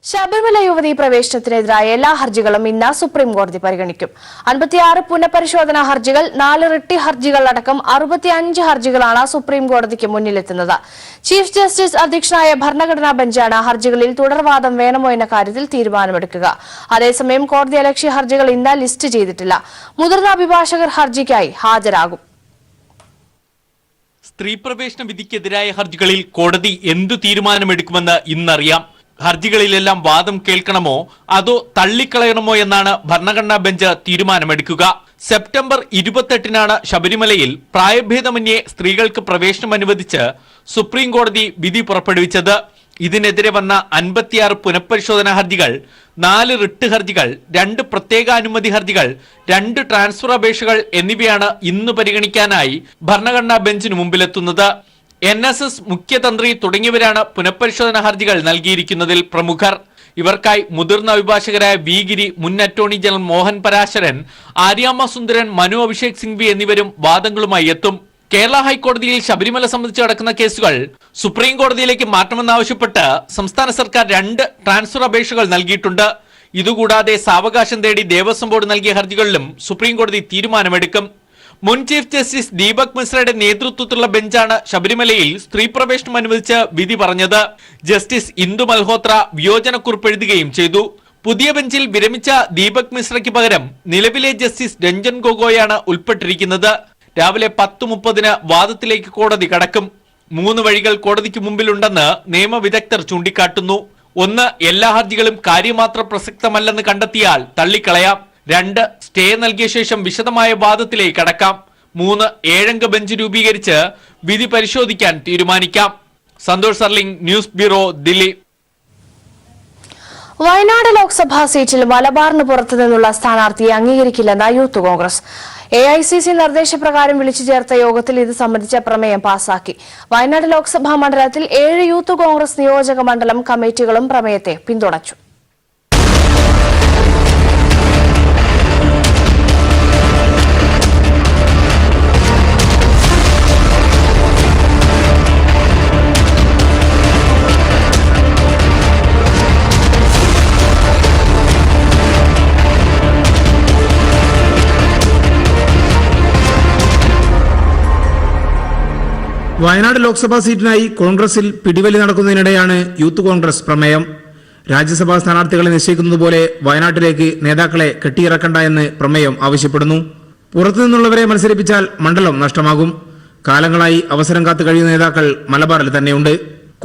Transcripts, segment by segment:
ശബരിമല യുവതി പ്രവേശനത്തിനെതിരായ എല്ലാ ഹർജികളും ഇന്ന് സുപ്രീം കോടതി പരിഗണിക്കും. 56 പുനഃപരിശോധനാ ഹർജികൾ, 4 റിട്ട് ഹർജികൾ അടക്കം 65 ഹർജികളാണ് സുപ്രീം കോടതിക്ക് മുന്നിലെത്തുന്നത്. ചീഫ് ജസ്റ്റിസ് അധ്യക്ഷനായ ഭരണഘടനാ ബെഞ്ചാണ് ഹർജികളിൽ തുടർവാദം വേണമോ എന്ന കാര്യത്തിൽ തീരുമാനമെടുക്കുക. അതേസമയം കോടതിയലക്ഷ്യ ഹർജികൾ ഇന്ന് ലിസ്റ്റ് ചെയ്തിട്ടില്ല. മുതിർന്ന അഭിഭാഷകർ ഹർജിക്കായി ഹാജരാകും. സ്ത്രീ പ്രവേശന വിധിക്കെതിരായ ഹർജികളിൽ കോടതി എന്തു തീരുമാനമെടുക്കുമെന്ന് ഇന്നറിയാം. ഹർജികളിലെല്ലാം വാദം കേൾക്കണമോ അതോ തള്ളിക്കളയണമോ എന്നാണ് ഭരണഘടനാ ബെഞ്ച് തീരുമാനമെടുക്കുക. സെപ്റ്റംബർ 28-നാണ് ശബരിമലയിൽ പ്രായഭേദമന്യേ സ്ത്രീകൾക്ക് പ്രവേശനം അനുവദിച്ച് സുപ്രീം കോടതി വിധി പുറപ്പെടുവിച്ചത്. ഇതിനെതിരെ വന്ന 56 പുനഃപരിശോധനാ ഹർജികൾ, 4 റിട്ട് ഹർജികൾ, 2 പ്രത്യേക അനുമതി ഹർജികൾ, 2 ട്രാൻസ്ഫർ അപേക്ഷകൾ എന്നിവയാണ് ഇന്ന് പരിഗണിക്കാനായി ഭരണഘടനാ ബെഞ്ചിന് മുമ്പിലെത്തുന്നത്. NSS മുഖ്യതന്ത്രി തുടങ്ങിയവരാണ് പുനഃപരിശോധനാ ഹർജികൾ നൽകിയിരിക്കുന്നതിൽ പ്രമുഖർ. ഇവർക്കായി മുതിർന്ന അഭിഭാഷകരായ വി ഗിരി, മുൻ അറ്റോർണി ജനറൽ മോഹൻ പരാശരൻ, ആര്യാമ്മ സുന്ദരൻ, മനു അഭിഷേക് സിംഗ്വി എന്നിവരും വാദങ്ങളുമായി എത്തും. കേരള ഹൈക്കോടതിയിൽ ശബരിമല സംബന്ധിച്ച് നടക്കുന്ന കേസുകൾ സുപ്രീം കോടതിയിലേക്ക് മാറ്റണമെന്നാവശ്യപ്പെട്ട് സംസ്ഥാന സർക്കാർ 2 ട്രാൻസ്ഫർ അപേക്ഷകൾ നൽകിയിട്ടുണ്ട്. ഇതുകൂടാതെ സാവകാശം തേടി ദേവസ്വം ബോർഡ് നൽകിയ ഹർജികളിലും സുപ്രീം കോടതി തീരുമാനമെടുക്കും. മുൻ ചീഫ് ജസ്റ്റിസ് ദീപക് മിശ്രയുടെ നേതൃത്വത്തിലുള്ള ബെഞ്ചാണ് ശബരിമലയിൽ സ്ത്രീ പ്രവേശനം അനുവദിച്ച് വിധി പറഞ്ഞത്. ജസ്റ്റിസ് ഇന്ദു മൽഹോത്ര വിയോജനക്കുറിപ്പ് എഴുതുകയും ചെയ്തു. പുതിയ ബെഞ്ചിൽ വിരമിച്ച ദീപക് മിശ്രയ്ക്ക് പകരം നിലവിലെ ജസ്റ്റിസ് രഞ്ജൻ ഗൊഗോയാണ് ഉൾപ്പെട്ടിരിക്കുന്നത്. രാവിലെ 10:30-ന് വാദത്തിലേക്ക് കോടതി കടക്കും. 3 വഴികൾ കോടതിക്ക് മുമ്പിലുണ്ടെന്ന് നിയമവിദഗ്ധർ ചൂണ്ടിക്കാട്ടുന്നു. 1. എല്ലാ ഹർജികളും കാര്യമാത്ര പ്രസക്തമല്ലെന്ന് കണ്ടെത്തിയാൽ തള്ളിക്കളയാം. 2. സ്റ്റേ നൽകിയ ശേഷം വിശദമായ വാദത്തിലേക്ക് കടക്കാം. 3. 7-അംഗ ബെഞ്ച് രൂപീകരിച്ച് വിധി പരിശോധിക്കാൻ തീരുമാനിക്കാം. Santhosh സർലിംഗ്, news bureau, Delhi. വയനാട് ലോക്സഭാ സീറ്റിൽ മലബാറിന് പുറത്തു നിന്നുള്ള സ്ഥാനാർത്ഥിയെ അംഗീകരിക്കില്ലെന്ന് യൂത്ത് കോൺഗ്രസ്. AICC നിർദ്ദേശപ്രകാരം വിളിച്ചു ചേർത്ത യോഗത്തിൽ ഇത് സംബന്ധിച്ച പ്രമേയം പാസാക്കി. വയനാട് ലോക്സഭാ മണ്ഡലത്തിൽ 7 യൂത്ത് കോൺഗ്രസ് നിയോജക മണ്ഡലം കമ്മിറ്റികളും പ്രമേയത്തെ പിന്തുണച്ചു. വയനാട് ലോക്സഭാ സീറ്റിനായി കോൺഗ്രസിൽ പിടിവലി നടക്കുന്നതിനിടെയാണ് യൂത്ത് കോൺഗ്രസ് പ്രമേയം. രാജ്യസഭാ സ്ഥാനാർത്ഥികളെ നിശ്ചയിക്കുന്നതുപോലെ വയനാട്ടിലേക്ക് നേതാക്കളെ കെട്ടിയിറക്കണ്ട എന്ന് പ്രമേയം ആവശ്യപ്പെടുന്നു. പുറത്തുനിന്നുള്ളവരെ മത്സരിപ്പിച്ചാൽ മണ്ഡലം നഷ്ടമാകും. കാലങ്ങളായി അവസരം കാത്തു കഴിയുന്ന നേതാക്കൾ മലബാറിൽ തന്നെയുണ്ട്.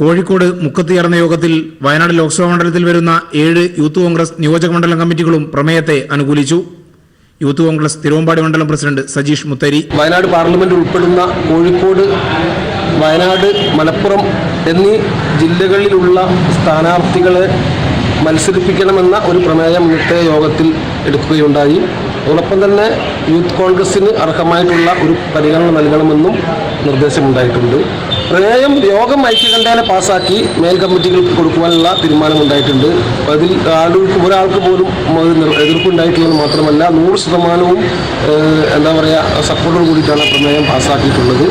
കോഴിക്കോട് മുക്കത്ത് ചേർന്ന യോഗത്തിൽ വയനാട് ലോക്സഭാ മണ്ഡലത്തിൽ വരുന്ന 7 യൂത്ത് കോൺഗ്രസ് നിയോജക മണ്ഡലം കമ്മിറ്റികളും പ്രമേയത്തെ അനുകൂലിച്ചു. യൂത്ത് കോൺഗ്രസ് തിരുവമ്പാടി മണ്ഡലം പ്രസിഡന്റ് സജീഷ് മുത്തരി, വയനാട് പാർലമെന്റ് ഉൾപ്പെടുന്ന കോഴിക്കോട്, വയനാട്, മലപ്പുറം എന്നീ ജില്ലകളിലുള്ള സ്ഥാനാർത്ഥികളെ മത്സരിപ്പിക്കണമെന്ന ഒരു പ്രമേയം ഇന്നത്തെ യോഗത്തിൽ എടുക്കുകയുണ്ടായി. അതോടൊപ്പം തന്നെ യൂത്ത് കോൺഗ്രസിന് അർഹമായിട്ടുള്ള ഒരു പരിഗണന നൽകണമെന്നും നിർദ്ദേശമുണ്ടായിട്ടുണ്ട്. പ്രമേയം യോഗം ഐക്യകണ്ഠേന പാസാക്കി മേൽ കമ്മിറ്റികൾക്ക് കൊടുക്കുവാനുള്ള തീരുമാനമുണ്ടായിട്ടുണ്ട്. അതിൽ ഒരാൾക്ക് പോലും എതിർപ്പുണ്ടായിട്ടില്ലെന്ന് മാത്രമല്ല 100% സപ്പോർട്ടോട് കൂടിയിട്ടാണ് പ്രമേയം പാസാക്കിയിട്ടുള്ളത്.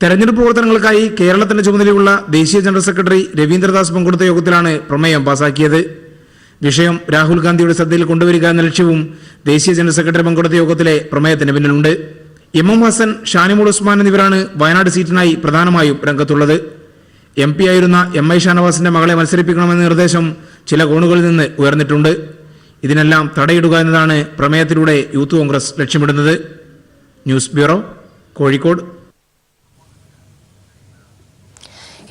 തെരഞ്ഞെടുപ്പ് പ്രവർത്തനങ്ങൾക്കായി കേരളത്തിന്റെ ചുമതലയുള്ള ദേശീയ ജനറൽ സെക്രട്ടറി രവീന്ദ്രദാസ് പങ്കെടുത്ത യോഗത്തിലാണ് പ്രമേയം പാസാക്കിയത്. വിഷയം രാഹുൽ ഗാന്ധിയുടെ ശ്രദ്ധയിൽ കൊണ്ടുവരിക എന്ന ലക്ഷ്യവും ദേശീയ ജനറൽ സെക്രട്ടറി പങ്കെടുത്ത യോഗത്തിലെ പ്രമേയത്തിന് പിന്നിലുണ്ട്. MM ഹസൻ, ഷാനിമോൾ ഉസ്മാൻ എന്നിവരാണ് വയനാട് സീറ്റിനായി പ്രധാനമായും രംഗത്തുള്ളത്. MP ആയിരുന്ന MI ഷാനവാസിന്റെ മകളെ മത്സരിപ്പിക്കണമെന്ന നിർദ്ദേശം ചില കോണുകളിൽ നിന്ന് ഉയർന്നിട്ടുണ്ട്. ഇതിനെല്ലാം തടയിടുക എന്നതാണ് പ്രമേയത്തിലൂടെ യൂത്ത് കോൺഗ്രസ് ലക്ഷ്യമിടുന്നത്. News bureau, Kozhikode.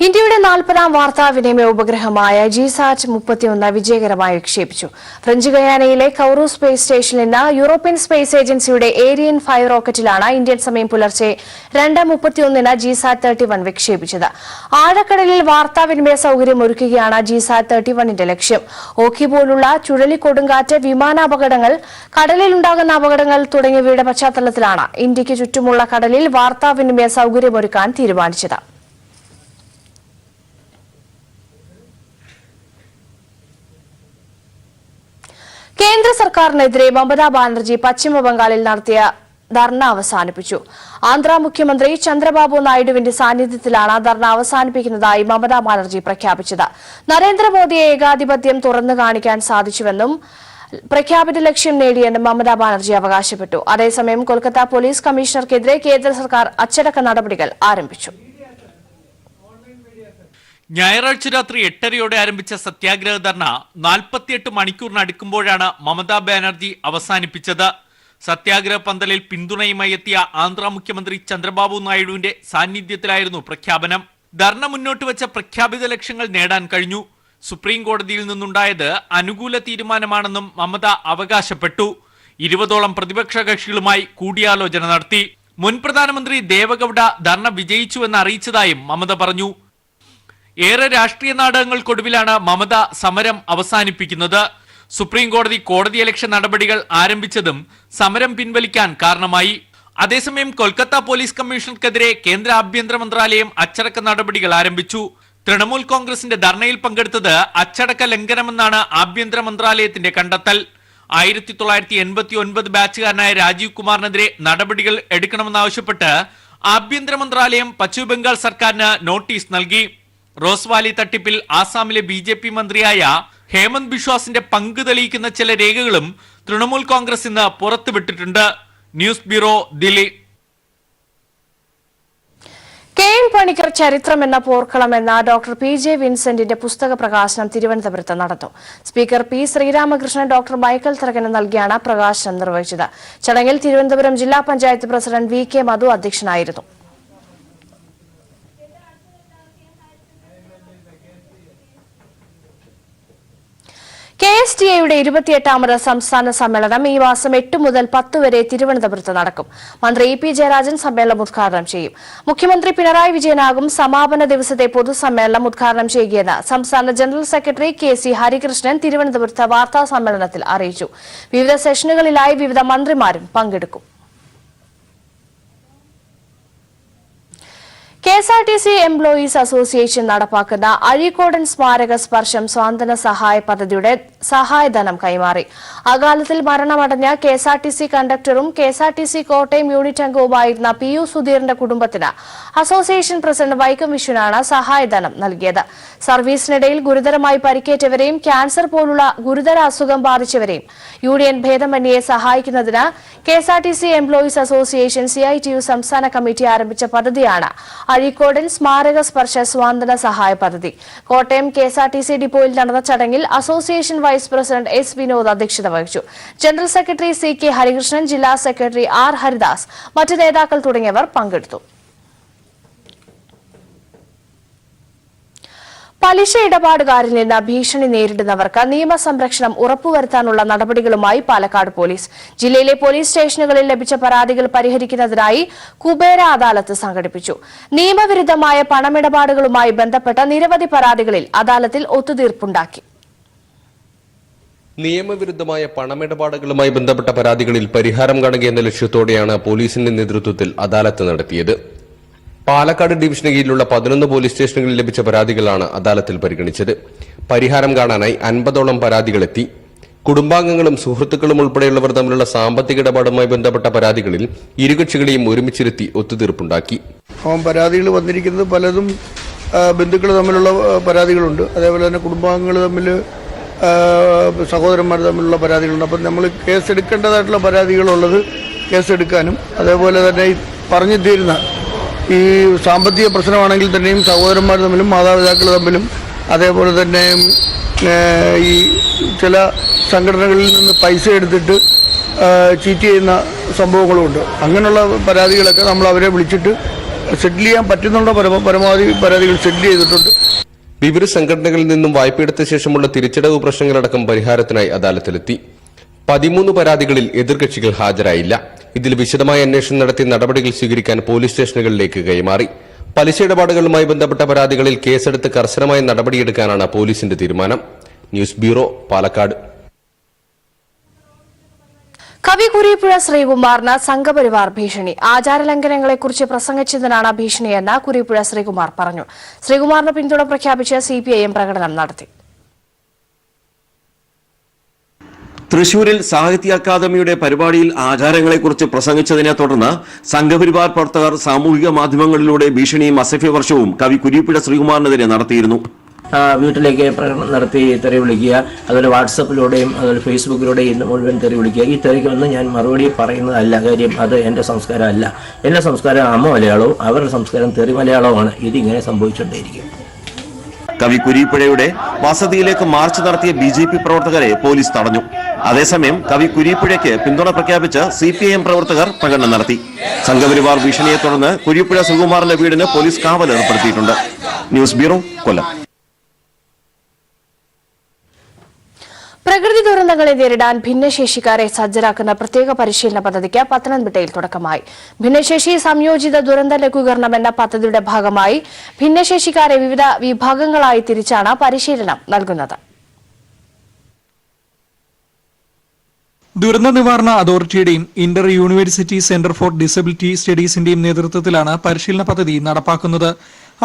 ഇന്ത്യയുടെ 40ാം വാർത്താവിനിമയ ഉപഗ്രഹമായ GSAT-31 വിജയകരമായി വിക്ഷേപിച്ചു. ഫ്രഞ്ച് ഗയാനയിലെ കൌറു സ്പേസ് സ്റ്റേഷനിൽ നിന്ന് യൂറോപ്യൻ സ്പേസ് ഏജൻസിയുടെ ഏരിയൻ 5 റോക്കറ്റിലാണ് ഇന്ത്യൻ സമയം പുലർച്ചെ 2:31 GSAT-31 വിക്ഷേപിച്ചത്. ആഴക്കടലിൽ വാർത്താവിനിമയ സൌകര്യം ഒരുക്കുകയാണ് GSAT-31ന്റെ ലക്ഷ്യം. ഓഖി പോലുള്ള ചുഴലിക്കൊടുങ്കാറ്റ്, വിമാനാപകടങ്ങൾ, കടലിലുണ്ടാകുന്ന അപകടങ്ങൾ തുടങ്ങിയവയുടെ പശ്ചാത്തലത്തിലാണ് ഇന്ത്യക്ക് ചുറ്റുമുള്ള കടലിൽ വാർത്താവിനിമയ സൌകര്യമൊരുക്കാൻ തീരുമാനിച്ചത്. കേന്ദ്ര സർക്കാരിനെതിരെ മമതാ ബാനർജി പശ്ചിമബംഗാളിൽ നടത്തിയ ധർണ അവസാനിപ്പിച്ചു. ആന്ധ്ര മുഖ്യമന്ത്രി ചന്ദ്രബാബു നായിഡുവിന്റെ സാന്നിധ്യത്തിലാണ് ധർണ അവസാനിപ്പിക്കുന്നതായി മമതാ ബാനർജി പ്രഖ്യാപിച്ചത്. നരേന്ദ്രമോദിയെ ഏകാധിപത്യം തുറന്നു കാണിക്കാൻ സാധിച്ചുവെന്നും പ്രഖ്യാപിത ലക്ഷ്യം നേടിയെന്നും മമതാ ബാനർജി അവകാശപ്പെട്ടു. അതേസമയം കൊൽക്കത്ത പോലീസ് കമ്മീഷണർക്കെതിരെ കേന്ദ്ര സർക്കാർ അച്ചടക്ക നടപടികൾ ആരംഭിച്ചു. ഞായറാഴ്ച രാത്രി 8:30 ആരംഭിച്ച സത്യാഗ്രഹ ധർണ 48 മണിക്കൂറിനടുക്കുമ്പോഴാണ് മമതാ ബാനർജി അവസാനിപ്പിച്ചത്. സത്യാഗ്രഹ പന്തലിൽ പിന്തുണയുമായി എത്തിയ ആന്ധ്ര മുഖ്യമന്ത്രി ചന്ദ്രബാബു നായിഡുവിന്റെ സാന്നിധ്യത്തിലായിരുന്നു പ്രഖ്യാപനം. ധർണ മുന്നോട്ട് വെച്ച പ്രഖ്യാപിത ലക്ഷ്യങ്ങൾ നേടാൻ കഴിഞ്ഞു. സുപ്രീം കോടതിയിൽ നിന്നുണ്ടായത് അനുകൂല തീരുമാനമാണെന്നും മമത അവകാശപ്പെട്ടു. 20ഓളം പ്രതിപക്ഷ കക്ഷികളുമായി കൂടിയാലോചന നടത്തി. മുൻ പ്രധാനമന്ത്രി ദേവഗൌഡ ധർണ വിജയിച്ചുവെന്ന് അറിയിച്ചതായും മമത പറഞ്ഞു. ഏറെ രാഷ്ട്രീയ നാടകങ്ങൾക്കൊടുവിലാണ് മമത സമരം അവസാനിപ്പിക്കുന്നത്. സുപ്രീം കോടതി കോടതിയലക്ഷ്യ നടപടികൾ ആരംഭിച്ചതും സമരം പിൻവലിക്കാൻ കാരണമായി. അതേസമയം കൊൽക്കത്ത പോലീസ് കമ്മീഷണർക്കെതിരെ കേന്ദ്ര ആഭ്യന്തര മന്ത്രാലയം അച്ചടക്ക നടപടികൾ ആരംഭിച്ചു. തൃണമൂൽ കോൺഗ്രസിന്റെ ധർണയിൽ പങ്കെടുത്തത് അച്ചടക്ക ലംഘനമെന്നാണ് ആഭ്യന്തര മന്ത്രാലയത്തിന്റെ കണ്ടെത്തൽ. 1989 ബാച്ചുകാരനായ രാജീവ് കുമാറിനെതിരെ നടപടികൾ എടുക്കണമെന്നാവശ്യപ്പെട്ട് ആഭ്യന്തര മന്ത്രാലയം പശ്ചിമബംഗാൾ സർക്കാരിന് നോട്ടീസ് നൽകി. റോസ് വാലി തട്ടിപ്പിൽ ആസാമിലെ BJP മന്ത്രിയായ ഹേമന്ത് ബിശ്വാസിന്റെ പങ്ക് തെളിയിക്കുന്ന ചില രേഖകളും തൃണമൂൽ കോൺഗ്രസ് ഇന്ന് പുറത്തുവിട്ടിട്ടുണ്ട്. News bureau, Delhi. KN Panicker ചരിത്രം എന്ന പോർക്കളം എന്ന ഡോക്ടർ PJ വിൻസെന്റിന്റെ പുസ്തക പ്രകാശനം തിരുവനന്തപുരത്ത് നടന്നു. Speaker P. Sreeramakrishnan doctor Michael തറകന് നൽകിയാണ് പ്രകാശനം നിർവഹിച്ചത്. ചടങ്ങിൽ തിരുവനന്തപുരം ജില്ലാ പഞ്ചായത്ത് പ്രസിഡന്റ് VK മധു അധ്യക്ഷനായിരുന്നു. KSTA-യുടെ 28ാമത് സംസ്ഥാന സമ്മേളനം ഈ മാസം 8 മുതൽ 10 വരെ തിരുവനന്തപുരത്ത് നടക്കും. മന്ത്രി EP ജയരാജൻ സമ്മേളനം ഉദ്ഘാടനം ചെയ്യും. മുഖ്യമന്ത്രി പിണറായി വിജയനാകും സമാപന ദിവസത്തെ പൊതുസമ്മേളനം ഉദ്ഘാടനം ചെയ്യുകയെന്ന് സംസ്ഥാന ജനറൽ സെക്രട്ടറി KC ഹരികൃഷ്ണൻ തിരുവനന്തപുരത്ത് വാർത്താ സമ്മേളനത്തിൽ അറിയിച്ചു. വിവിധ സെഷനുകളിലായി വിവിധ മന്ത്രിമാരും പങ്കെടുക്കും. KSRTC എംപ്ലോയീസ് അസോസിയേഷൻ നടപ്പാക്കുന്ന അഴീക്കോടൻ സ്മാരക സ്പർശം സ്വാന്തന സഹായ പദ്ധതിയുടെ സഹായധനം കൈമാറി. അകാലത്തിൽ മരണമടഞ്ഞ KSRTC കണ്ടക്ടറും KSRTC കോട്ടയം യൂണിറ്റ് അംഗവുമായിരുന്ന PU സുധീറിന്റെ കുടുംബത്തിന് അസോസിയേഷൻ പ്രസിഡന്റ് വൈക്കം വിശ്വനാണ് സഹായധനം നൽകിയത്. സർവീസിനിടയിൽ ഗുരുതരമായി പരിക്കേറ്റവരെയും ക്യാൻസർ പോലുള്ള ഗുരുതര അസുഖം ബാധിച്ചവരെയും യൂണിയൻ ഭേദമന്യേ സഹായിക്കുന്നതിന് KSRTC എംപ്ലോയീസ് അസോസിയേഷൻ CITU സംസ്ഥാന കമ്മിറ്റി ആരംഭിച്ച പദ്ധതിയാണ് അഴീക്കോടൻ സ്മാരക സ്പർശ സ്വാന്തന സഹായ പദ്ധതി. കോട്ടയം KSRTC ഡിപ്പോയിൽ നടന്ന ചടങ്ങിൽ association vice president S. Vinod അധ്യക്ഷത വഹിച്ചു. ജനറൽ സെക്രട്ടറി CK ഹരികൃഷ്ണൻ, ജില്ലാ സെക്രട്ടറി R. ഹരിദാസ്, മറ്റ് നേതാക്കൾ തുടങ്ങിയവർ പങ്കെടുത്തു. പലിശ ഇടപാടുകാരിൽ നിന്ന് ഭീഷണി നേരിടുന്നവർക്ക് നിയമസംരക്ഷണം ഉറപ്പുവരുത്താനുള്ള നടപടികളുമായി പാലക്കാട് പോലീസ്. ജില്ലയിലെ പോലീസ് സ്റ്റേഷനുകളിൽ ലഭിച്ച പരാതികൾ പരിഹരിക്കുന്നതിനായി കുബേര അദാലത്ത് സംഘടിപ്പിച്ചു. നിയമവിരുദ്ധമായ പണമിടപാടുകളുമായി ബന്ധപ്പെട്ട നിരവധി പരാതികളിൽ അദാലത്തിൽ ഒത്തുതീർപ്പുണ്ടാക്കി. നിയമവിരുദ്ധമായ പണമിടപാടുകളുമായി ബന്ധപ്പെട്ട പരാതികളിൽ പരിഹാരം കാണുകയെന്ന ലക്ഷ്യത്തോടെയാണ് പോലീസിന്റെ നേതൃത്വത്തിൽ അദാലത്ത് നടത്തിയത്. പാലക്കാട് ഡിവിഷന് കീഴിലുള്ള 11 പോലീസ് സ്റ്റേഷനുകളിൽ ലഭിച്ച പരാതികളാണ് അദാലത്തിൽ പരിഗണിച്ചത്. പരിഹാരം കാണാനായി 50ഓളം പരാതികളെത്തി. കുടുംബാംഗങ്ങളും സുഹൃത്തുക്കളും ഉൾപ്പെടെയുള്ളവർ തമ്മിലുള്ള സാമ്പത്തിക ഇടപാടുമായി ബന്ധപ്പെട്ട പരാതികളിൽ ഇരുകക്ഷികളെയും ഒരുമിച്ചിരുത്തി ഒത്തുതീർപ്പുണ്ടാക്കി. പരാതികൾ വന്നിരിക്കുന്നത് പലതും ബന്ധുക്കൾ തമ്മിലുള്ള പരാതികളുണ്ട്, അതേപോലെ തന്നെ കുടുംബാംഗങ്ങൾ തമ്മിൽ, സഹോദരന്മാർ തമ്മിലുള്ള പരാതികളുണ്ട്. അപ്പം നമ്മൾ കേസെടുക്കേണ്ടതായിട്ടുള്ള പരാതികളുള്ളത് കേസെടുക്കാനും, അതേപോലെ തന്നെ പറഞ്ഞു തീരുന്ന ഈ സാമ്പത്തിക പ്രശ്നമാണെങ്കിൽ തന്നെയും സഹോദരന്മാർ തമ്മിലും മാതാപിതാക്കൾ തമ്മിലും, അതേപോലെ തന്നെ ഈ ചില സംഘടനകളിൽ നിന്ന് പൈസ എടുത്തിട്ട് ചീറ്റ് ചെയ്യുന്ന സംഭവങ്ങളുമുണ്ട്. അങ്ങനെയുള്ള പരാതികളൊക്കെ നമ്മൾ അവരെ വിളിച്ചിട്ട് സെറ്റിൽ ചെയ്യാൻ പറ്റുന്നുണ്ടോ പരമാവധി പരാതികൾ സെറ്റിൽ ചെയ്തിട്ടുണ്ട്. വിവിധ സംഘടനകളിൽ നിന്നും വായ്പയെടുത്ത ശേഷമുള്ള തിരിച്ചടവ് പ്രശ്നങ്ങളടക്കം പരിഹാരത്തിനായി അദാലത്തിലെത്തി. 13 പരാതികളിൽ എതിർകക്ഷികൾ ഹാജരായില്ല. ഇതിൽ വിശദമായ അന്വേഷണം നടത്തി നടപടികൾ സ്വീകരിക്കാൻ പോലീസ് സ്റ്റേഷനുകളിലേക്ക് കൈമാറി. പലിശ ഇടപാടുകളുമായി ബന്ധപ്പെട്ട പരാതികളിൽ കേസെടുത്ത് കർശനമായ നടപടിയെടുക്കാനാണ് പോലീസിന്റെ തീരുമാനം. News bureau, Palakkad. കവി കുരീപ്പുഴ ശ്രീകുമാറിന് സംഘപരിവാർ ഭീഷണി. ആചാരലംഘനങ്ങളെക്കുറിച്ച് പ്രസംഗിച്ചതിനാണ് ഭീഷണിയെന്ന് കുരീപ്പുഴ ശ്രീകുമാർ പറഞ്ഞു. ശ്രീകുമാറിന് പിന്തുണ പ്രഖ്യാപിച്ച് CPIM പ്രകടനം നടത്തി. തൃശൂരിൽ സാഹിത്യ അക്കാദമിയുടെ പരിപാടിയിൽ ആചാരങ്ങളെക്കുറിച്ച് പ്രസംഗിച്ചതിനെ തുടർന്ന് സംഘപരിവാർ പ്രവർത്തകർ സാമൂഹിക മാധ്യമങ്ങളിലൂടെ ഭീഷണിയും അസഭ്യവർഷവും കവി കുരീപ്പുഴ ശ്രീകുമാറിനെതിരെ നടത്തിയിരുന്നു. വീട്ടിലേക്ക് പ്രകടനം നടത്തി തെറി വിളിക്കുക, അതുപോലെ വാട്സപ്പിലൂടെയും അതുപോലെ ഫേസ്ബുക്കിലൂടെയും മുഴുവൻ തെറി വിളിക്കുക. ഈ തെറിക്കൊന്നും ഞാൻ മറുപടി പറയുന്നതല്ല. കാര്യം അത് എൻ്റെ സംസ്കാരമല്ല. എൻ്റെ സംസ്കാരം അമ്മ മലയാളവും അവരുടെ സംസ്കാരം തെറി മലയാളവുമാണ്. ഇതിങ്ങനെ സംഭവിച്ചുകൊണ്ടേയിരിക്കും. കവി കുരീപ്പുഴയുടെ വസതിയിലേക്ക് മാർച്ച് നടത്തിയ BJP പ്രവർത്തകരെ പോലീസ് തടഞ്ഞു. അതേസമയം കവി കുരീപ്പുഴയ്ക്ക് പിന്തുണ പ്രഖ്യാപിച്ച് CPIM പ്രവർത്തകർ പ്രകടനം നടത്തി. സംഘപരിവാർ ഭീഷണിയെ തുടർന്ന് കുരീപ്പുഴ ശ്രീകുമാറിന്റെ വീടിന് പോലീസ് കാവൽ ഏർപ്പെടുത്തിയിട്ടുണ്ട്. ന്യൂസ് ബ്യൂറോ, കൊല്ലം. പ്രകൃതി ദുരന്തങ്ങളെ നേരിടാൻ ഭിന്നശേഷിക്കാരെ സജ്ജരാക്കുന്ന പ്രത്യേക പരിശീലന പദ്ധതിക്ക് പത്തനംതിട്ടയിൽ തുടക്കമായി. ഭിന്നശേഷി സംയോജിത ദുരന്ത ലഘൂകരണം എന്ന പദ്ധതിയുടെ ഭാഗമായി ഭിന്നശേഷിക്കാരെ വിവിധ വിഭാഗങ്ങളായി തിരിച്ചാണ് പരിശീലനം നൽകുന്നത്. ദുരന്ത നിവാരണ അതോറിറ്റിയുടെയും inter university centre for disability സ്റ്റഡീസിന്റെയും നേതൃത്വത്തിലാണ് പരിശീലന പദ്ധതി നടപ്പാക്കുന്നത്.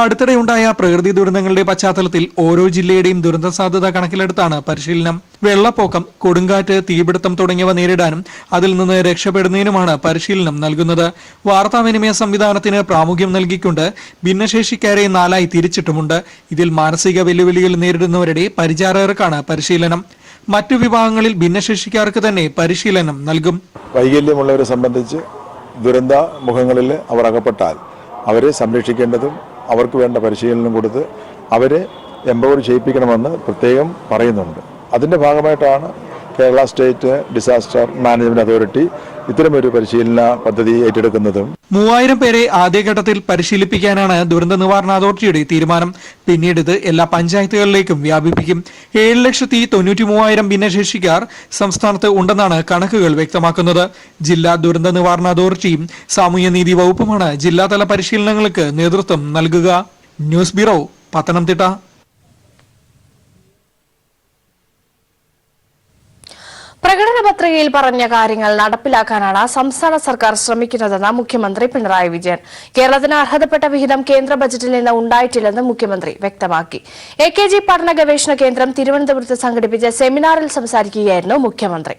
അടുത്തിടെയുണ്ടായ പ്രകൃതി ദുരന്തങ്ങളുടെ പശ്ചാത്തലത്തിൽ ഓരോ ജില്ലയുടെയും ദുരന്ത സാധ്യത കണക്കിലെടുത്താണ് പരിശീലനം. വെള്ളപ്പൊക്കം, കൊടുങ്കാറ്റ്, തീപിടുത്തം തുടങ്ങിയവ നേരിടാനും അതിൽ നിന്ന് രക്ഷപ്പെടുന്നതിനുമാണ് പരിശീലനം നൽകുന്നത്. വാർത്താവിനിമയ സംവിധാനത്തിന് പ്രാമുഖ്യം നൽകിക്കൊണ്ട് ഭിന്നശേഷിക്കാരെ 4ആയി തിരിച്ചിട്ടുമുണ്ട്. ഇതിൽ മാനസിക വെല്ലുവിളികൾ നേരിടുന്നവരുടെ പരിചാരകർക്കാണ് പരിശീലനം. മറ്റു വിഭാഗങ്ങളിൽ ഭിന്നശേഷിക്കാർക്ക് തന്നെ പരിശീലനം നൽകും. വൈകല്യമുള്ളവരെ സംബന്ധിച്ച് ദുരന്ത മുഖങ്ങളിൽ അവർ അകപ്പെട്ടാൽ അവരെ സംരക്ഷിക്കേണ്ടതും അവർക്ക് വേണ്ട പരിശീലനം കൊടുത്ത് അവരെ എംപവർ ചെയ്യിപ്പിക്കണമെന്ന് പ്രത്യേകം പറയുന്നുണ്ട്. അതിൻ്റെ ഭാഗമായിട്ടാണ് Kerala state disaster management authority ഇത്തരമൊരു പരിശീലന പദ്ധതി ഏറ്റെടുക്കുന്നതും. 3000 പേരെ ആദ്യഘട്ടത്തിൽ പരിശീലിപ്പിക്കാനാണ് ദുരന്ത നിവാരണ അതോറിറ്റിയുടെ തീരുമാനം. പിന്നീട് ഇത് എല്ലാ പഞ്ചായത്തുകളിലേക്കും വ്യാപിപ്പിക്കും. 7,93,000 ഭിന്നശേഷിക്കാർ സംസ്ഥാനത്ത് ഉണ്ടെന്നാണ് കണക്കുകൾ വ്യക്തമാക്കുന്നത്. ജില്ലാ ദുരന്ത നിവാരണ അതോറിറ്റിയും സാമൂഹ്യനീതി വകുപ്പുമാണ് ജില്ലാതല പരിശീലനങ്ങൾക്ക് നേതൃത്വം നൽകുക. News bureau, Pathanamthitta. പ്രകടന പത്രികയിൽ പറഞ്ഞ കാര്യങ്ങൾ നടപ്പിലാക്കാനാണ് സംസ്ഥാന സർക്കാർ ശ്രമിക്കുന്നതെന്ന് മുഖ്യമന്ത്രി പിണറായി വിജയൻ. കേരളത്തിന് അർഹതപ്പെട്ട വിഹിതം കേന്ദ്ര ബജറ്റിൽ നിന്ന് ഉണ്ടായിട്ടില്ലെന്ന് മുഖ്യമന്ത്രി വ്യക്തമാക്കി. AKG പഠന ഗവേഷണ കേന്ദ്രം തിരുവനന്തപുരത്ത് സംഘടിപ്പിച്ച സെമിനാറിൽ സംസാരിക്കുകയായിരുന്നു മുഖ്യമന്ത്രി.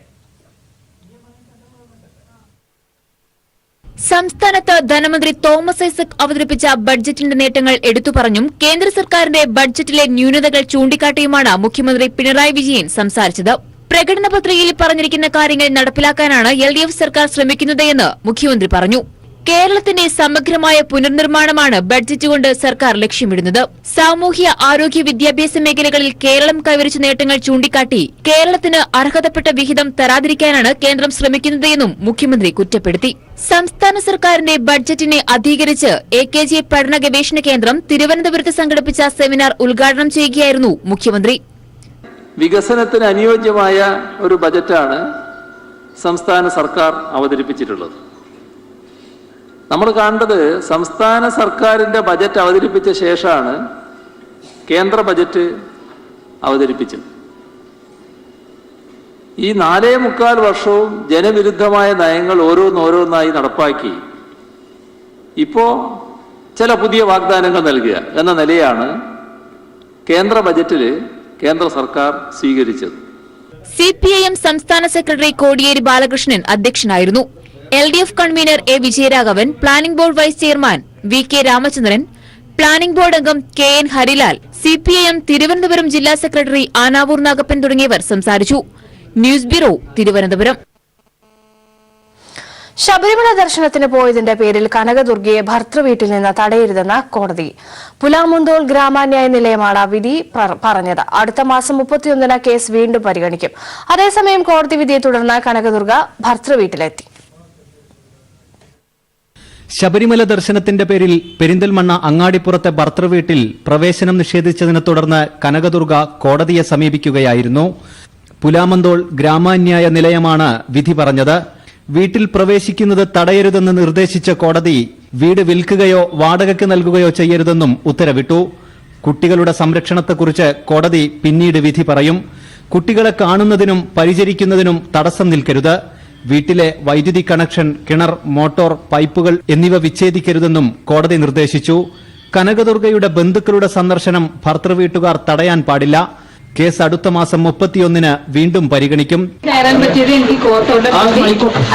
സംസ്ഥാനത്ത് ധനമന്ത്രി തോമസ് ഐസക് അവതരിപ്പിച്ച ബഡ്ജറ്റിന്റെ നേട്ടങ്ങൾ എടുത്തുപറഞ്ഞും കേന്ദ്ര സർക്കാരിന്റെ ബഡ്ജറ്റിലെ ന്യൂനതകൾ ചൂണ്ടിക്കാട്ടിയുമാണ് മുഖ്യമന്ത്രി പിണറായി വിജയൻ സംസാരിച്ചത്. പ്രകടന പത്രികയിൽ പറഞ്ഞിരിക്കുന്ന കാര്യങ്ങൾ നടപ്പിലാക്കാനാണ് LDF സർക്കാർ ശ്രമിക്കുന്നതെന്ന് മുഖ്യമന്ത്രി പറഞ്ഞു. കേരളത്തിന്റെ സമഗ്രമായ പുനർനിർമ്മാണമാണ് ബഡ്ജറ്റ് കൊണ്ട് സർക്കാർ ലക്ഷ്യമിടുന്നത്. സാമൂഹ്യ, ആരോഗ്യ, വിദ്യാഭ്യാസ മേഖലകളിൽ കേരളം കൈവരിച്ച നേട്ടങ്ങൾ ചൂണ്ടിക്കാട്ടി കേരളത്തിന് അർഹതപ്പെട്ട വിഹിതം തരാതിരിക്കാനാണ് കേന്ദ്രം ശ്രമിക്കുന്നതെന്നും മുഖ്യമന്ത്രി കുറ്റപ്പെടുത്തി. സംസ്ഥാന സർക്കാരിന്റെ ബഡ്ജറ്റിനെ അധികരിച്ച് AKG പഠന ഗവേഷണ കേന്ദ്രം തിരുവനന്തപുരത്ത് സംഘടിപ്പിച്ച സെമിനാർ ഉദ്ഘാടനം ചെയ്യുകയായിരുന്നു മുഖ്യമന്ത്രി. വികസനത്തിന് അനുയോജ്യമായ ഒരു ബജറ്റാണ് സംസ്ഥാന സർക്കാർ അവതരിപ്പിച്ചിട്ടുള്ളത്. നമ്മൾ കാണേണ്ടത് സംസ്ഥാന സർക്കാരിൻ്റെ ബജറ്റ് അവതരിപ്പിച്ച ശേഷമാണ് കേന്ദ്ര ബജറ്റ് അവതരിപ്പിച്ചത്. ഈ 4.25 വർഷവും ജനവിരുദ്ധമായ നയങ്ങൾ ഓരോന്നോരോന്നായി നടപ്പാക്കി ഇപ്പോൾ ചില പുതിയ വാഗ്ദാനങ്ങൾ നൽകുക എന്ന നിലയാണ് കേന്ദ്ര ബജറ്റിൽ കേന്ദ്ര സർക്കാർ സ്വീകരിച്ചത്. CPIM സംസ്ഥാന സെക്രട്ടറി കോടിയേരി ബാലകൃഷ്ണൻ അധ്യക്ഷനായിരുന്നു. LDF convener A. Vijayaraghavan, planning board vice chairman VK Ramachandran, planning board അംഗം KN ഹരിലാൽ, CPIM തിരുവനന്തപുരം ജില്ലാ സെക്രട്ടറി ആനാവൂർ നാഗപ്പൻ തുടങ്ങിയവർ സംസാരിച്ചു. News bureau, Thiruvananthapuram. ശബരിമല ദർശനത്തിന് പോയതിന്റെ പേരിൽ കനകദുർഗയെ ഭർത്തൃവീട്ടിൽ നിന്ന് തടയരുതെന്ന് കോടതി. പുലാമന്തോൾ ഗ്രാമന്യായ നിലയമാണ് വിധി പറഞ്ഞത്. അടുത്ത മാസം 31-ന് കേസ് വീണ്ടും പരിഗണിക്കും. അതേസമയം കോടതി വിധിയെ തുടർന്ന് കനകദുർഗ ഭർത്തൃവീട്ടിലെത്തി. ശബരിമല ദർശനത്തിന്റെ പേരിൽ പെരിന്തൽമണ്ണ അങ്ങാടിപ്പുറത്തെ ഭർത്തൃവീട്ടിൽ പ്രവേശനം നിഷേധിച്ചതിനെ തുടർന്ന് കനകദുർഗ കോടതിയെ സമീപിക്കുകയായിരുന്നു. പുലാമന്തോൾ ഗ്രാമന്യായ നിലയമാണ് വിധി പറഞ്ഞത്. വീട്ടിൽ പ്രവേശിക്കുന്നത് തടയരുതെന്ന് നിർദ്ദേശിച്ച കോടതി വീട് വിൽക്കുകയോ വാടകയ്ക്ക് നൽകുകയോ ചെയ്യരുതെന്നും ഉത്തരവിട്ടു. കുട്ടികളുടെ സംരക്ഷണത്തെക്കുറിച്ച് കോടതി പിന്നീട് വിധി പറയും. കുട്ടികളെ കാണുന്നതിനും പരിചരിക്കുന്നതിനും തടസ്സം നിൽക്കരുത്. വീട്ടിലെ വൈദ്യുതി കണക്ഷൻ, കിണർ, മോട്ടോർ, പൈപ്പുകൾ എന്നിവ വിച്ഛേദിക്കരുതെന്നും കോടതി നിർദ്ദേശിച്ചു. കനകദുർഗയുടെ ബന്ധുക്കളുടെ സന്ദർശനം ഭർത്തൃവീട്ടുകാർ തടയാൻ പാടില്ല. കേസ് അടുത്ത മാസം 31-ന് വീണ്ടും പരിഗണിക്കും. കയറാൻ പറ്റിയത് എനിക്ക് കോർട്ടോടെ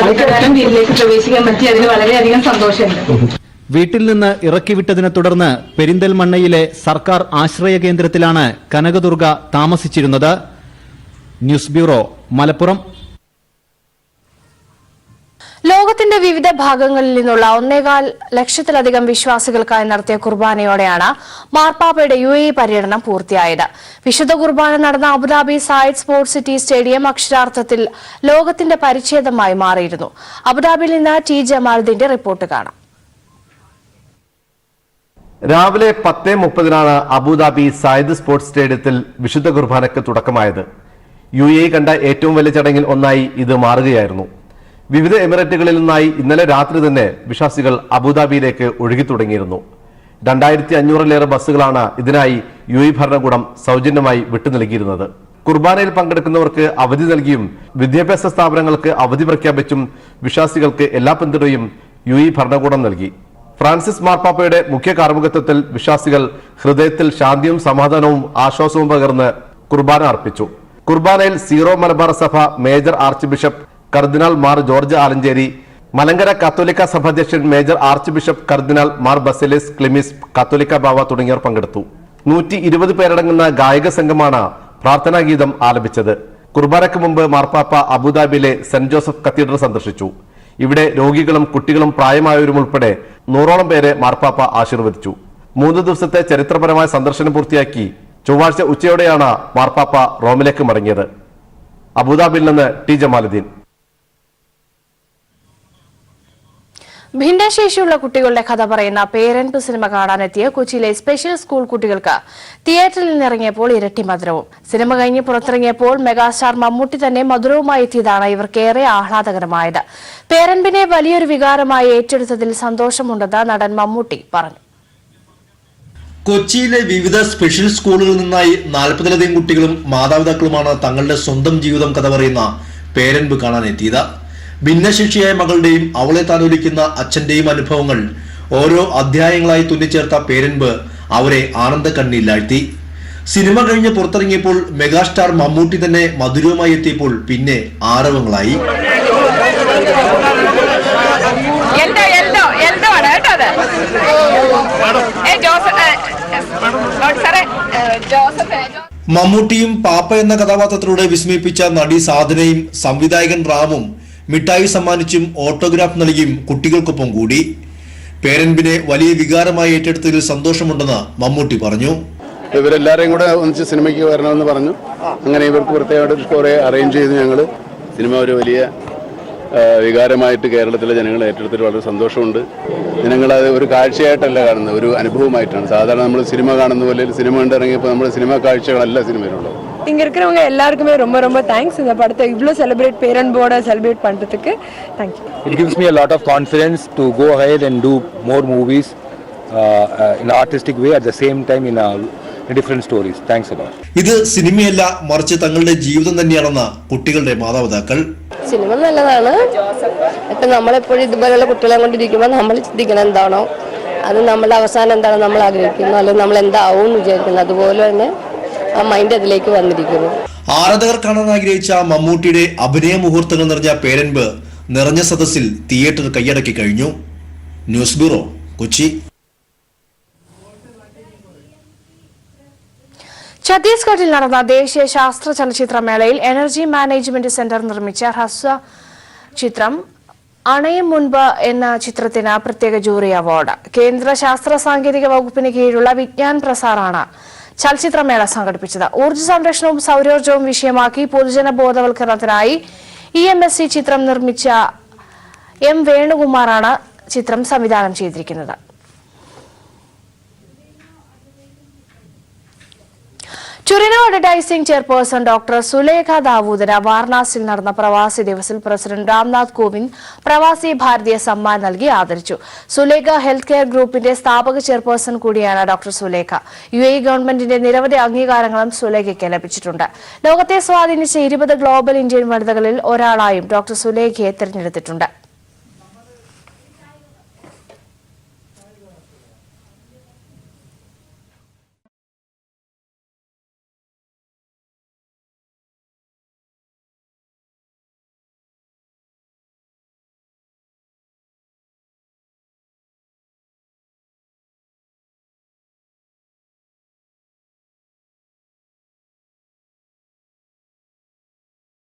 അത് പ്രകാരം വീട്ടിലേക്ക് പ്രവേശിക്കാൻ പറ്റി. അതിന് വളരെയധികം സന്തോഷമുണ്ട്. വീട്ടിൽ നിന്ന് ഇറക്കിവിട്ടതിനെ തുടർന്ന് പെരിന്തൽമണ്ണയിലെ സർക്കാർ ആശ്രയ കേന്ദ്രത്തിലാണ് കനകദുർഗ താമസിച്ചിരുന്നത്. News bureau, Malappuram. ലോകത്തിന്റെ വിവിധ ഭാഗങ്ങളിൽ നിന്നുള്ള 1.25 ലക്ഷത്തിലധികം വിശ്വാസികൾക്കായി നടത്തിയ കുർബാനയോടെയാണ് മാർപ്പാപ്പയുടെ UAE പര്യടനം പൂർത്തിയായത്. വിശുദ്ധ കുർബാന നടന്ന Abu Dhabi Zayed sports city stadium അക്ഷരാർത്ഥത്തിൽ ലോകത്തിന്റെ പരിച്ഛേദമായി മാറിയിരുന്നു. അബുദാബിയിൽ നിന്ന് T ജമാലുദ്ദീന്റെ റിപ്പോർട്ട് കാണാം. രാവിലെ 10:30 അബുദാബി സായിദ് സ്പോർട്സ് സ്റ്റേഡിയത്തിൽ വിശുദ്ധ കുർബാനയ്ക്ക് തുടക്കമായത്. UAE കണ്ട ഏറ്റവും വലിയ ചടങ്ങിൽ ഒന്നായി ഇത് മാറുകയായിരുന്നു. വിവിധ എമിറേറ്റുകളിൽ നിന്നായി ഇന്നലെ രാത്രി തന്നെ വിശ്വാസികൾ അബുദാബിയിലേക്ക് ഒഴുകി തുടങ്ങിയിരുന്നു. 2500-ലേറെ ബസ്സുകളാണ് ഇതിനായി UAE ഭരണകൂടം സൗജന്യമായി വിട്ടു നൽകിയിരുന്നത്. കുർബാനയിൽ പങ്കെടുക്കുന്നവർക്ക് അവധി നൽകിയും വിദ്യാഭ്യാസ സ്ഥാപനങ്ങൾക്ക് അവധി പ്രഖ്യാപിച്ചും വിശ്വാസികൾക്ക് എല്ലാ പിന്തുണയും UAE ഭരണകൂടം നൽകി. ഫ്രാൻസിസ് മാർപ്പാപ്പയുടെ മുഖ്യ കാർമ്മികത്വത്തിൽ വിശ്വാസികൾ ഹൃദയത്തിൽ ശാന്തിയും സമാധാനവും ആശ്വാസവും പകർന്ന് കുർബാന അർപ്പിച്ചു. കുർബാനയിൽ സീറോ മലബാർ സഭ മേജർ ആർച്ച് ബിഷപ്പ് കർദിനാൾ മാർ ജോർജ് ആലഞ്ചേരി, മലങ്കര കത്തോലിക്ക സഭാധ്യക്ഷൻ മേജർ ആർച്ച് ബിഷപ്പ് കർദിനാൾ മാർ ബസേലിയസ് ക്ലിമിസ് കത്തോലിക്ക ബാവ തുടങ്ങിയവർ പങ്കെടുത്തു. 120 പേരടങ്ങുന്ന ഗായക സംഘമാണ് പ്രാർത്ഥനാ ഗീതം ആലപിച്ചത്. കുർബാനയ്ക്ക് മുമ്പ് മാർപ്പാപ്പ അബുദാബിയിലെ സെന്റ് ജോസഫ് കത്തീഡ്രൽ സന്ദർശിച്ചു. ഇവിടെ രോഗികളും കുട്ടികളും പ്രായമായവരും ഉൾപ്പെടെ 100ഓളം പേരെ മാർപ്പാപ്പ ആശീർവദിച്ചു. 3 ദിവസത്തെ ചരിത്രപരമായ സന്ദർശനം പൂർത്തിയാക്കി ചൊവ്വാഴ്ച ഉച്ചയോടെയാണ് മാർപ്പാപ്പ റോമിലേക്ക് മടങ്ങിയത്. അബുദാബിയിൽ നിന്ന് T ജമാലുദ്ദീൻ. ഭിന്നശേഷിയുള്ള കുട്ടികളുടെ കഥ പറയുന്ന പേരൻപ് സിനിമ കാണാനെത്തിയ കൊച്ചിയിലെ സ്പെഷ്യൽ സ്കൂൾ കുട്ടികൾക്ക് തിയേറ്ററിൽ നിന്നിറങ്ങിയപ്പോൾ ഇരട്ടി മധുരവും. സിനിമ കഴിഞ്ഞ് പുറത്തിറങ്ങിയപ്പോൾ മെഗാസ്റ്റാർ മമ്മൂട്ടി തന്നെ മധുരവുമായി എത്തിയതാണ് ഇവർക്കേറെ ആഹ്ലാദകരമായത്. പേരൻപിനെ വലിയൊരു വികാരമായി ഏറ്റെടുത്തതിൽ സന്തോഷമുണ്ടെന്ന് നടൻ മമ്മൂട്ടി പറഞ്ഞു. കൊച്ചിയിലെ വിവിധ സ്പെഷ്യൽ സ്കൂളുകളിൽ നിന്നായി 40-ലധികം കുട്ടികളും മാതാപിതാക്കളുമാണ് തങ്ങളുടെ സ്വന്തം ജീവിതം കഥ പറയുന്ന പേരൻപ് കാണാനെത്തിയത്. ഭിന്നശേഷിയായ മകളുടെയും അവളെ താലോലിക്കുന്ന അച്ഛന്റെയും അനുഭവങ്ങൾ ഓരോ അധ്യായങ്ങളായി തുന്നിച്ചേർത്ത പേരൻപ് അവരെ ആനന്ദ കണ്ണീരിലാഴ്ത്തി. സിനിമ കഴിഞ്ഞ് പുറത്തിറങ്ങിയപ്പോൾ മെഗാസ്റ്റാർ മമ്മൂട്ടി തന്നെ മധുരവുമായി എത്തിയപ്പോൾ പിന്നെ ആരവങ്ങളായി. മമ്മൂട്ടിയും പാപ്പ എന്ന കഥാപാത്രത്തിലൂടെ വിസ്മയിപ്പിച്ച നടി സാധനയും സംവിധായകൻ റാമും മിഠായി സമ്മാനിച്ചും ഓട്ടോഗ്രാഫ് നൽകിയും കുട്ടികൾക്കൊപ്പം കൂടി. പേരൻപിനെ വലിയ വികാരമായി ഏറ്റെടുത്തതിൽ സന്തോഷമുണ്ടെന്ന് മമ്മൂട്ടി പറഞ്ഞു. ഇവരെല്ലാവരെയും കൂടെ ഒന്നിച്ച് സിനിമയ്ക്ക് വരണമെന്ന് പറഞ്ഞു. അങ്ങനെ ഇവർക്ക് പ്രത്യേകമായിട്ട് കുറെ അറേഞ്ച് ചെയ്ത് ഞങ്ങൾ സിനിമ ഒരു വലിയ വികാരമായിട്ട് കേരളത്തിലെ ജനങ്ങൾ ഏറ്റെടുത്തിട്ട് വളരെ സന്തോഷമുണ്ട്. ജനങ്ങളത് ഒരു കാഴ്ചയായിട്ടല്ല കാണുന്നത്, ഒരു അനുഭവമായിട്ടാണ്. സാധാരണ നമ്മൾ സിനിമ കാണുന്ന പോലെ സിനിമ കണ്ടിറങ്ങിയപ്പോൾ നമ്മൾ സിനിമ കാഴ്ചകളല്ല സിനിമയിലുള്ളത്. இங்க இருக்கிறவங்க எல்லாருக்குமே ரொம்ப ரொம்ப தேங்க்ஸ். இந்த படத்தை இவ்ளோ செலிப்ரேட் பேரன்போட செலிப்ரேட் பண்றதுக்கு thank you. It gives me a lot of confidence to go ahead and do more movies in an artistic way at the same time in different stories. Thanks a lot. ഇത് സിനിമയല്ല, മറിച്ച് തങ്ങളുടെ ജീവിതം തന്നെയാണെന്ന് കുട്ടികളുടെ മാതാപിതാക്കൾ. Cinema നല്ലതാണ്. ഇപ്പൊ നമ്മളെപ്പോഴും ഇതുപോലെയുള്ള കുട്ടികളെ കൊണ്ടിരിക്കുമ്പോൾ നമ്മൾ ചിന്തിക്കണം എന്താണോ അത് നമ്മുടെ അവസാനം എന്താണ് നമ്മൾ ആഗ്രഹിക്കുന്നത്, അല്ലെങ്കിൽ നമ്മൾ എന്താവും എന്ന് വിചാരിക്കുന്നത്. അതുപോലെ തന്നെ ആ മൈൻഡ് അതിലേക്ക് വന്നിരിക്കുന്നു. ആരാധകർ കാണാൻ ആഗ്രഹിച്ച മമ്മൂട്ടിയുടെ അഭിനയ മുഹൂർത്തങ്ങൾ നിറഞ്ഞ പേരൻപ് നിറഞ്ഞ സദസ്സിൽ തിയേറ്റർ കൈയടക്കി കഴിഞ്ഞു. News bureau, Kochi. ഛത്തീസ്ഗഡിൽ നടന്ന ദേശീയ ശാസ്ത്ര ചലച്ചിത്രമേളയിൽ എനർജി മാനേജ്മെന്റ് സെന്റർ നിർമ്മിച്ച ഹ്രസ്വ ചിത്രം അണയും മുൻപ് എന്ന ചിത്രത്തിന് പ്രത്യേക ജൂറി അവാർഡ്. കേന്ദ്ര ശാസ്ത്ര സാങ്കേതിക വകുപ്പിന് കീഴിലുള്ള വിജ്ഞാൻ പ്രസാറാണ് ചലച്ചിത്രമേള സംഘടിപ്പിച്ചത്. ഊർജ്ജ സംരക്ഷണവും സൗരോർജ്ജവും വിഷയമാക്കി പൊതുജന ബോധവൽക്കരണത്തിനായി EMSC ചിത്രം നിർമ്മിച്ച M വേണുകുമാറാണ് ചിത്രം സംവിധാനം ചെയ്തിരിക്കുന്നത്. ചുരിനോ അഡ്വർടൈസിംഗ് ചെയർപേഴ്സൺ ഡോക്ടർ സുലേഖ ദാവൂദിന് വാരണാസിയിൽ നടന്ന പ്രവാസി ദിവസിൽ പ്രസിഡന്റ് രാംനാഥ് കോവിന്ദ് പ്രവാസി ഭാരതീയ സമ്മാൻ നൽകി ആദരിച്ചു. സുലേഖ ഹെൽത്ത് കെയർ ഗ്രൂപ്പിന്റെ സ്ഥാപക ചെയർപേഴ്സൺ കൂടിയാണ് ഡോക്ടർ സുലേഖ. UAE ഗവൺമെന്റിന്റെ നിരവധി അംഗീകാരങ്ങളും സുലേഖയ്ക്ക് ലഭിച്ചിട്ടുണ്ട്. ലോകത്തെ സ്വാധീനിച്ച 20 ഗ്ലോബൽ ഇന്ത്യൻ വനിതകളിൽ ഒരാളായും ഡോക്ടർ സുലേഖയെ തെരഞ്ഞെടുത്തിട്ടുണ്ട്.